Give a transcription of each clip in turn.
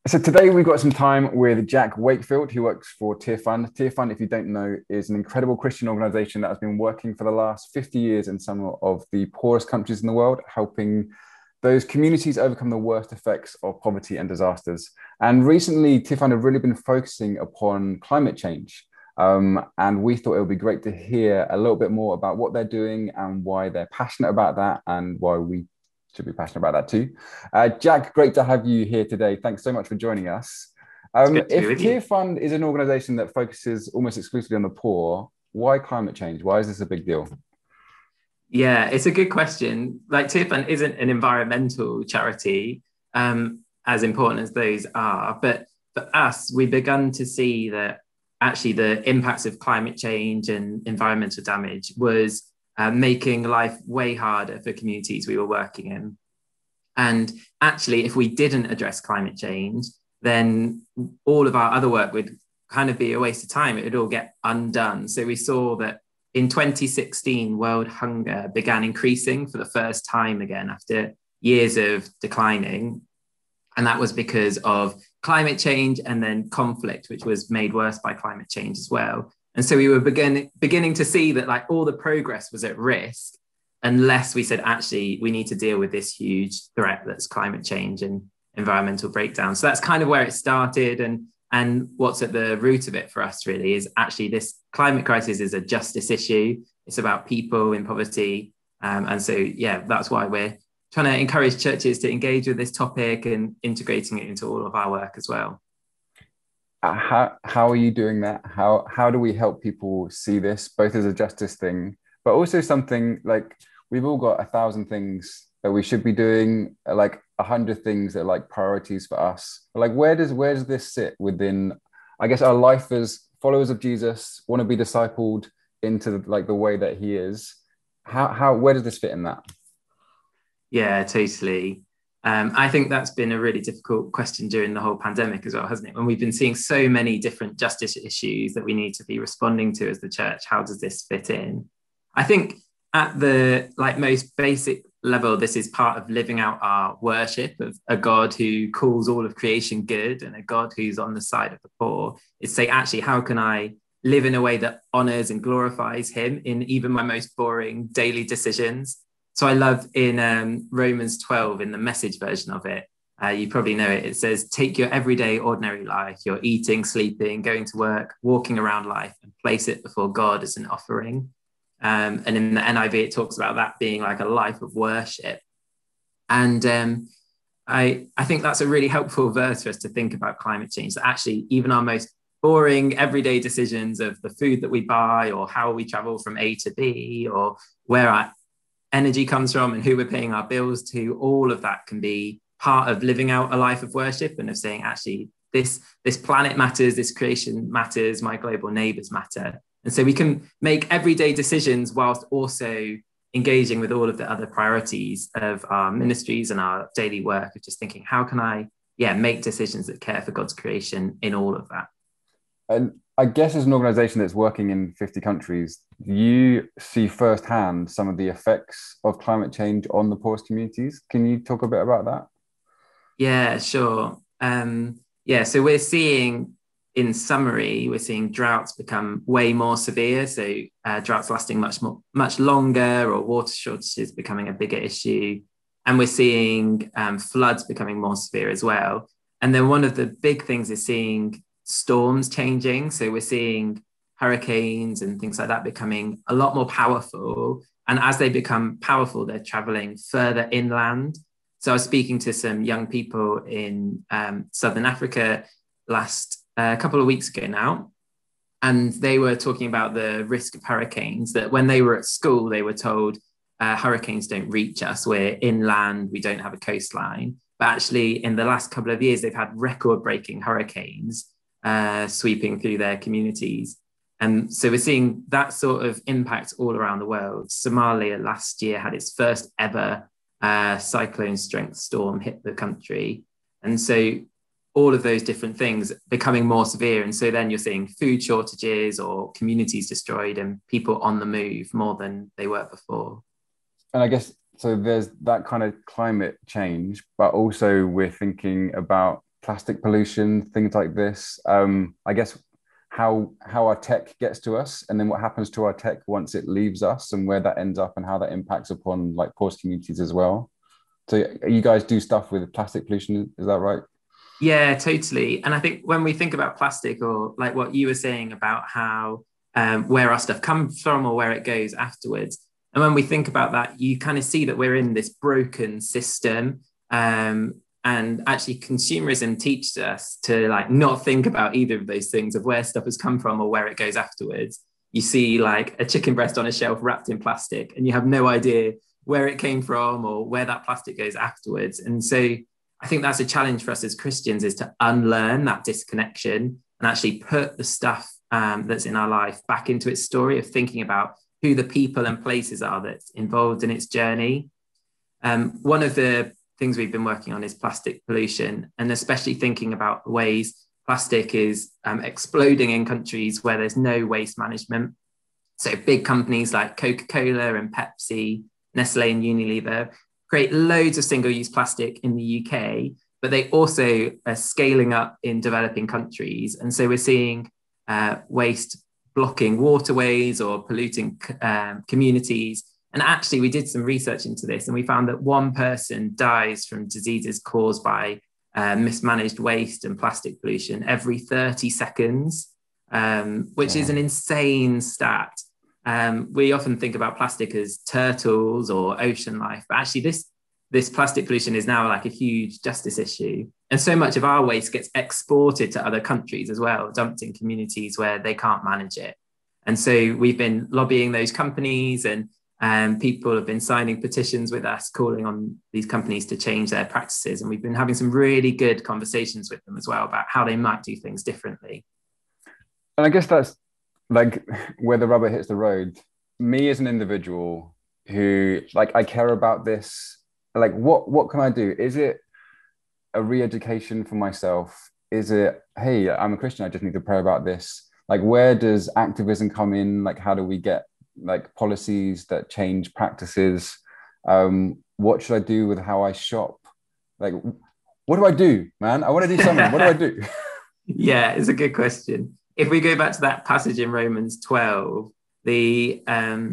So today we've got some time with Jack Wakefield, who works for Tear Fund. Tear Fund, if you don't know, is an incredible Christian organization that has been working for the last 50 years in some of the poorest countries in the world, helping those communities overcome the worst effects of poverty and disasters. And recently, Tear Fund have really been focusing upon climate change. And we thought it would be great to hear a little bit more about what they're doing and why they're passionate about that and why we should be passionate about that too. Jack, great to have you here today. Thanks so much for joining us. It's good to be If with Tear you. Fund is an organization that focuses almost exclusively on the poor, why climate change? Why is this a big deal? Yeah, it's a good question. Like Tiffin isn't an environmental charity, as important as those are, but for us, we begun to see that actually the impacts of climate change and environmental damage was making life way harder for communities we were working in. And actually, if we didn't address climate change, then all of our other work would kind of be a waste of time. It would all get undone. So we saw that in 2016, world hunger began increasing for the first time again after years of declining. And that was because of climate change and then conflict, which was made worse by climate change as well. And so we were beginning to see that like all the progress was at risk unless we said, actually, we need to deal with this huge threat that's climate change and environmental breakdown. So that's kind of where it started. And what's at the root of it for us really is actually this climate crisis is a justice issue. It's about people in poverty. And so, yeah, that's why we're trying to encourage churches to engage with this topic and integrating it into all of our work as well. How are you doing that? How do we help people see this both as a justice thing, but also something like we've all got 1,000 things that we should be doing, like 100 things that are like priorities for us. Like where does this sit within, I guess, our life as followers of Jesus, want to be discipled into like the way that He is? How where does this fit in that? Yeah, totally. I think that's been a really difficult question during the whole pandemic as well, hasn't it? When we've been seeing so many different justice issues that we need to be responding to as the church, how does this fit in? I think at the like most basic level, this is part of living out our worship of a God who calls all of creation good and a God who's on the side of the poor. Is say, actually, how can I live in a way that honors and glorifies Him in even my most boring daily decisions? So I love in Romans 12, in the message version of it, you probably know it. It says, take your everyday, ordinary life, your eating, sleeping, going to work, walking around life, and place it before God as an offering. And in the NIV, it talks about that being like a life of worship. And I think that's a really helpful verse for us to think about climate change. That actually, even our most boring everyday decisions of the food that we buy or how we travel from A to B or where our energy comes from and who we're paying our bills to, all of that can be part of living out a life of worship and of saying, actually, this planet matters, this creation matters, my global neighbors matter. And so we can make everyday decisions whilst also engaging with all of the other priorities of our ministries and our daily work of just thinking, how can I, yeah, make decisions that care for God's creation in all of that? And I guess as an organization that's working in 50 countries, you see firsthand some of the effects of climate change on the poorest communities. Can you talk a bit about that? Yeah, sure. Yeah, so we're seeing, in summary, we're seeing droughts become way more severe. So droughts lasting much longer, or water shortages becoming a bigger issue, and we're seeing floods becoming more severe as well. And then one of the big things is seeing storms changing. So we're seeing hurricanes and things like that becoming a lot more powerful. And as they become powerful, they're traveling further inland. So I was speaking to some young people in Southern Africa last couple of weeks ago now, and they were talking about the risk of hurricanes, that when they were at school, they were told hurricanes don't reach us. We're inland, we don't have a coastline. But actually, in the last couple of years, they've had record breaking hurricanes sweeping through their communities. And so we're seeing that sort of impact all around the world. Somalia last year had its first ever cyclone strength storm hit the country. And so all of those different things becoming more severe. And so then you're seeing food shortages or communities destroyed and people on the move more than they were before. And I guess so there's that kind of climate change, but also we're thinking about plastic pollution, things like this. I guess how our tech gets to us, and then what happens to our tech once it leaves us, and where that ends up, and how that impacts upon like poorest communities as well. So you guys do stuff with plastic pollution, is that right? Yeah, totally. And I think when we think about plastic, or like what you were saying about how where our stuff comes from or where it goes afterwards, and when we think about that, you kind of see that we're in this broken system. And actually, consumerism teaches us to like not think about either of those things of where stuff has come from or where it goes afterwards. You see like a chicken breast on a shelf wrapped in plastic, and you have no idea where it came from or where that plastic goes afterwards. And so I think that's a challenge for us as Christians, is to unlearn that disconnection and actually put the stuff that's in our life back into its story of thinking about who the people and places are that's involved in its journey. One of the things we've been working on is plastic pollution, and especially thinking about the ways plastic is exploding in countries where there's no waste management. So big companies like Coca-Cola and Pepsi, Nestle and Unilever create loads of single-use plastic in the UK, but they also are scaling up in developing countries. And so we're seeing waste blocking waterways or polluting communities. And actually, we did some research into this, and we found that one person dies from diseases caused by mismanaged waste and plastic pollution every 30 seconds, which is an insane stat. We often think about plastic as turtles or ocean life, but actually this plastic pollution is now like a huge justice issue. And so much of our waste gets exported to other countries as well, dumped in communities where they can't manage it. And so we've been lobbying those companies, and people have been signing petitions with us, calling on these companies to change their practices. And we've been having some really good conversations with them as well about how they might do things differently. And I guess that's like where the rubber hits the road. Me as an individual who like I care about this, like what can I do? Is it a re-education for myself? Is it, hey, I'm a Christian, I just need to pray about this? Like, where does activism come in? Like, how do we get like policies that change practices? What should I do with how I shop? Like, what do I do, man? I want to do something. What do I do? Yeah, it's a good question. If we go back to that passage in Romans 12, the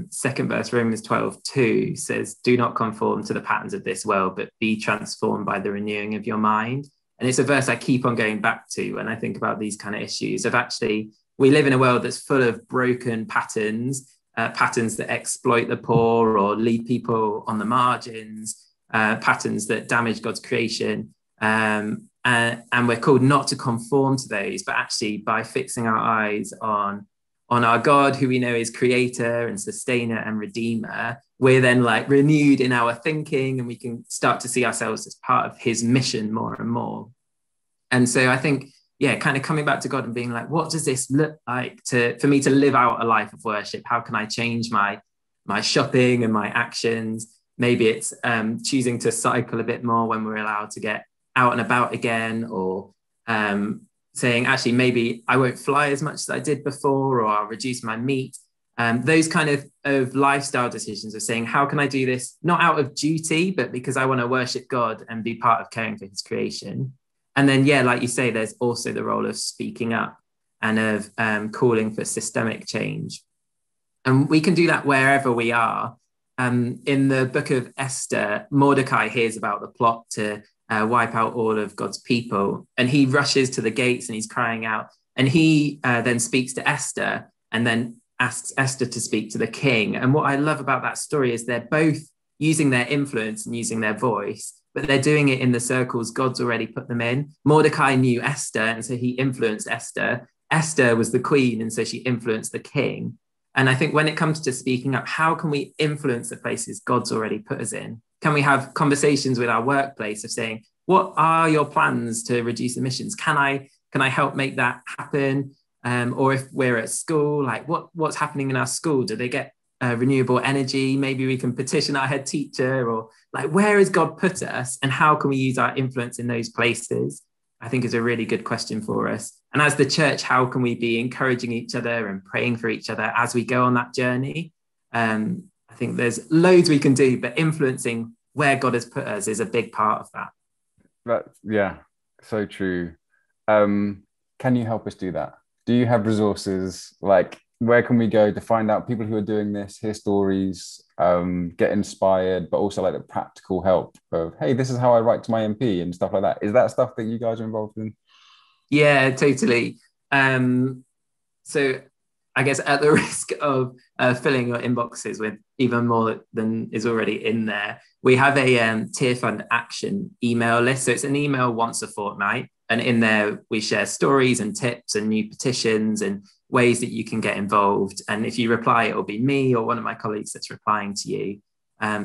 second verse, Romans 12:2 says, do not conform to the patterns of this world, but be transformed by the renewing of your mind. And it's a verse I keep on going back to when I think about these kind of issues of actually, we live in a world that's full of broken patterns, patterns that exploit the poor or leave people on the margins, patterns that damage God's creation. And we're called not to conform to those, but actually by fixing our eyes on our God, who we know is creator and sustainer and redeemer, we're then like renewed in our thinking, and we can start to see ourselves as part of his mission more and more. And so I think, yeah, kind of coming back to God and being like, what does this look like for me to live out a life of worship? How can I change my shopping and my actions? Maybe it's choosing to cycle a bit more when we're allowed to get out and about again, or saying, actually, maybe I won't fly as much as I did before, or I'll reduce my meat. Those kind of lifestyle decisions of saying, how can I do this? Not out of duty, but because I want to worship God and be part of caring for his creation. And then, yeah, like you say, there's also the role of speaking up and of calling for systemic change. And we can do that wherever we are. In the book of Esther, Mordecai hears about the plot to wipe out all of God's people, and he rushes to the gates and he's crying out, and he then speaks to Esther and then asks Esther to speak to the king. And what I love about that story is they're both using their influence and using their voice, but they're doing it in the circles God's already put them in. Mordecai knew Esther, and so he influenced Esther. Esther was the queen, and so she influenced the king. And I think when it comes to speaking up, how can we influence the places God's already put us in? Can we have conversations with our workplace of saying, what are your plans to reduce emissions? Can I help make that happen? Or if we're at school, like what's happening in our school? Do they get renewable energy? Maybe we can petition our head teacher, or like, where has God put us and how can we use our influence in those places? I think is a really good question for us. And as the church, how can we be encouraging each other and praying for each other as we go on that journey? I think there's loads we can do, but influencing where God has put us is a big part of that. Yeah, So true. Can you help us do that? Do you have resources? Like, where can we go to find out people who are doing this, hear stories, get inspired, but also like the practical help of, hey, this is how I write to my MP and stuff like that. Is that stuff that you guys are involved in? Yeah, totally. Um, so I guess at the risk of filling your inboxes with even more than is already in there, we have a Tear Fund Action email list. So it's an email once a fortnight. And in there, we share stories and tips and new petitions and ways that you can get involved. And if you reply, it'll be me or one of my colleagues that's replying to you.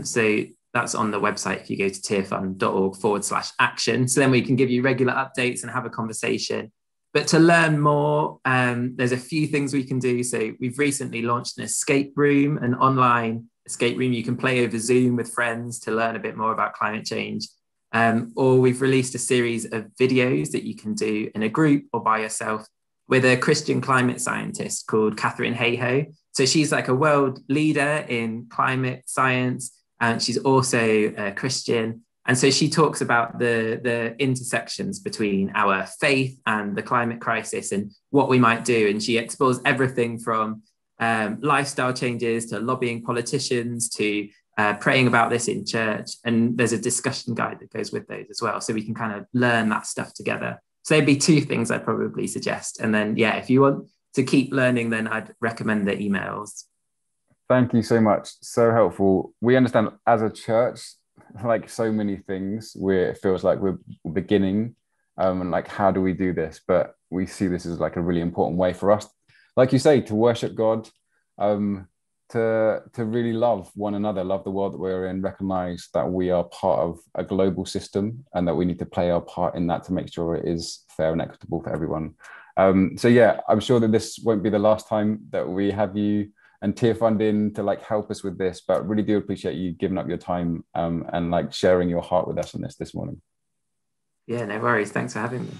So that's on the website if you go to tearfund.org/action. So then we can give you regular updates and have a conversation. But to learn more, there's a few things we can do. So we've recently launched an escape room, an online escape room you can play over Zoom with friends to learn a bit more about climate change. Or we've released a series of videos that you can do in a group or by yourself with a Christian climate scientist called Catherine Hayhoe. So she's like a world leader in climate science, and she's also a Christian. And so she talks about the intersections between our faith and the climate crisis and what we might do. And she explores everything from lifestyle changes to lobbying politicians to praying about this in church. And there's a discussion guide that goes with those as well. So we can kind of learn that stuff together. So there'd be two things I'd probably suggest. And then, yeah, if you want to keep learning, then I'd recommend the emails. Thank you so much. So helpful. We understand as a church, like so many things, where it feels like we're beginning, and like, how do we do this? But we see this as like a really important way for us, like you say, to worship God, to really love one another, love the world that we're in, recognize that we are part of a global system and that we need to play our part in that to make sure it is fair and equitable for everyone. So yeah, I'm sure that this won't be the last time that we have you and Tear Fund in to like help us with this, but really do appreciate you giving up your time and like sharing your heart with us on this morning. Yeah, no worries. Thanks for having me.